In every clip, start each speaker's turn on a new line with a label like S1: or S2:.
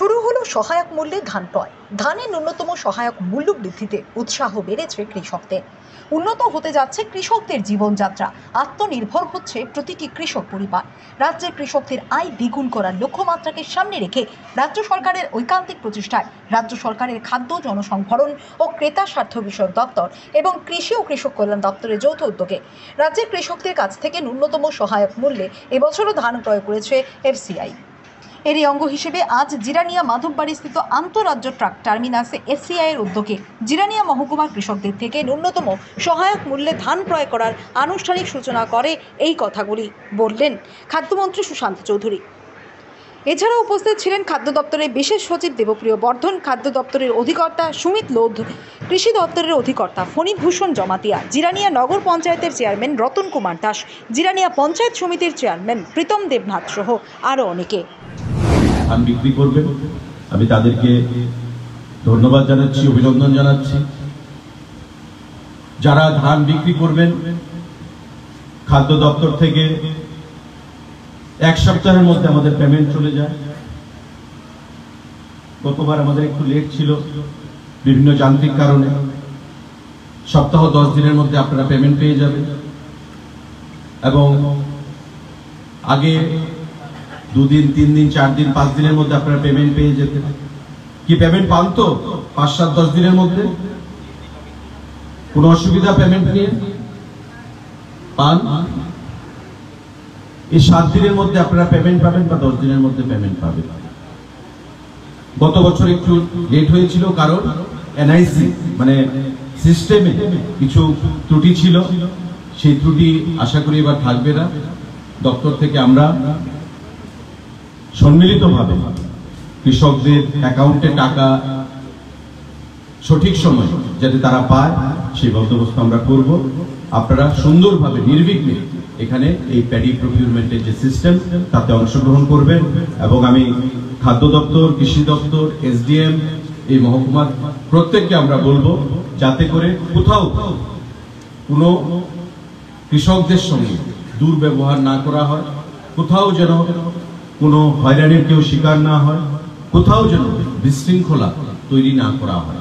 S1: শুরু হলো সহায়ক মূল্যে ধান ক্রয়। ধানের ন্যূনতম সহায়ক মূল্য বৃদ্ধিতে উৎসাহ বেড়েছে কৃষকদের। উন্নত হতে যাচ্ছে কৃষকদের জীবনযাত্রা, আত্মনির্ভর হচ্ছে প্রতিটি কৃষক পরিবার। রাজ্যের কৃষকদের আয় দ্বিগুণ করার লক্ষ্যমাত্রাকে সামনে রেখে রাজ্য সরকারের ঐকান্তিক প্রচেষ্টায় রাজ্য সরকারের খাদ্য, জনসংভরণ ও ক্রেতা স্বার্থ বিষয়ক দপ্তর এবং কৃষি ও কৃষক কল্যাণ দপ্তরের যৌথ উদ্যোগে রাজ্যের কৃষকদের কাছ থেকে ন্যূনতম সহায়ক মূল্যে এবছরও ধান ক্রয় করেছে এফসিআই। এরই অঙ্গ হিসেবে আজ জিরানিয়া মাধববাড়ি স্থিত আন্তঃরাজ্য ট্রাক টার্মিনাসে এফসিআইয়ের উদ্যোগে জিরানিয়া মহকুমার কৃষকদের থেকে ন্যূনতম সহায়ক মূল্যে ধান ক্রয় করার আনুষ্ঠানিক সূচনা করে এই কথাগুলি বললেন খাদ্যমন্ত্রী সুশান্ত চৌধুরী। এছাড়াও উপস্থিত ছিলেন খাদ্য দপ্তরের বিশেষ সচিব দেবপ্রিয় বর্ধন, খাদ্য দপ্তরের অধিকর্তা সুমিত লোধ, কৃষি দপ্তরের অধিকর্তা ফণীভূষণ জমাতিয়া, জিরানিয়া নগর পঞ্চায়েতের চেয়ারম্যান রতন কুমার দাস, জিরানিয়া পঞ্চায়েত সমিতির চেয়ারম্যান প্রীতম দেবনাথ সহ আরও অনেকে।
S2: ধান বিক্রি করবেন, আমি তাদেরকে ধন্যবাদ জানাচ্ছি, অভিনন্দন জানাচ্ছি। যারা ধান বিক্রি করবেন, খাদ্য দপ্তর থেকে এক সপ্তাহের মধ্যে আমাদের পেমেন্ট চলে যায়। গতবার আমাদের একটু লেট ছিল বিভিন্ন যান্ত্রিক কারণে। সপ্তাহ 10 দিনের মধ্যে আপনারা পেমেন্ট পেয়ে যাবেন এবং আগে 2 দিন, 3 দিন, 4 দিন, 5 দিনের মধ্যে আপনারা পেমেন্ট পেয়ে যেতেন। কি পেমেন্ট পান তো 5, 7, 10 দিনের মধ্যে? কোনো অসুবিধা পেমেন্ট নিয়ে পান? এই 7 দিনের মধ্যে আপনারা পেমেন্ট পাবেন বা 10 দিনের মধ্যে পেমেন্ট পাবেন। গত বছর একটু লেট হয়েছিল কারণ এনআইসি মানে সিস্টেমে কিছু ত্রুটি ছিল। সেই ত্রুটি আশা করি এবার থাকবে না। দপ্তর থেকে আমরা সম্মিলিতভাবে কৃষকদের অ্যাকাউন্টে টাকা সঠিক সময় যাতে তারা পায় সেই বন্দোবস্ত আমরা করব। আপনারা সুন্দরভাবে নির্বিঘ্নে এখানে এই প্যাডি প্রকিউরমেন্টের যে সিস্টেম তাতে অংশগ্রহণ করবেন এবং আমি খাদ্য দপ্তর, কৃষি দপ্তর, এসডিএম, এই মহকুমার প্রত্যেককে আমরা বলবো যাতে করে কোথাও কোনো কৃষকদের সঙ্গে দুর্ব্যবহার না করা হয়, কোথাও যেন কোনো হয়রানির কেউ শিকার না হয়, কোথাও যেন বিশৃঙ্খলা তৈরি না করা হয়।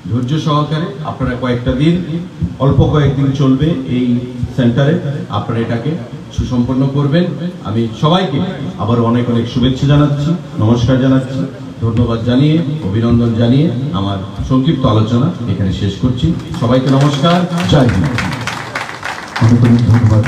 S2: ধৈর্য সহকারে আপনারা কয়েকটা দিন, অল্প কয়েকদিন চলবে এই সেন্টারে, আপনারা এটাকে সুসম্পন্ন করবেন। আমি সবাইকে আবার অনেক অনেক শুভেচ্ছা জানাচ্ছি, নমস্কার জানাচ্ছি, ধন্যবাদ জানিয়ে, অভিনন্দন জানিয়ে আমার সংক্ষিপ্ত আলোচনা এখানে শেষ করছি। সবাইকে নমস্কার, জয় হিন্দ।
S3: অনেক অনেক ধন্যবাদ।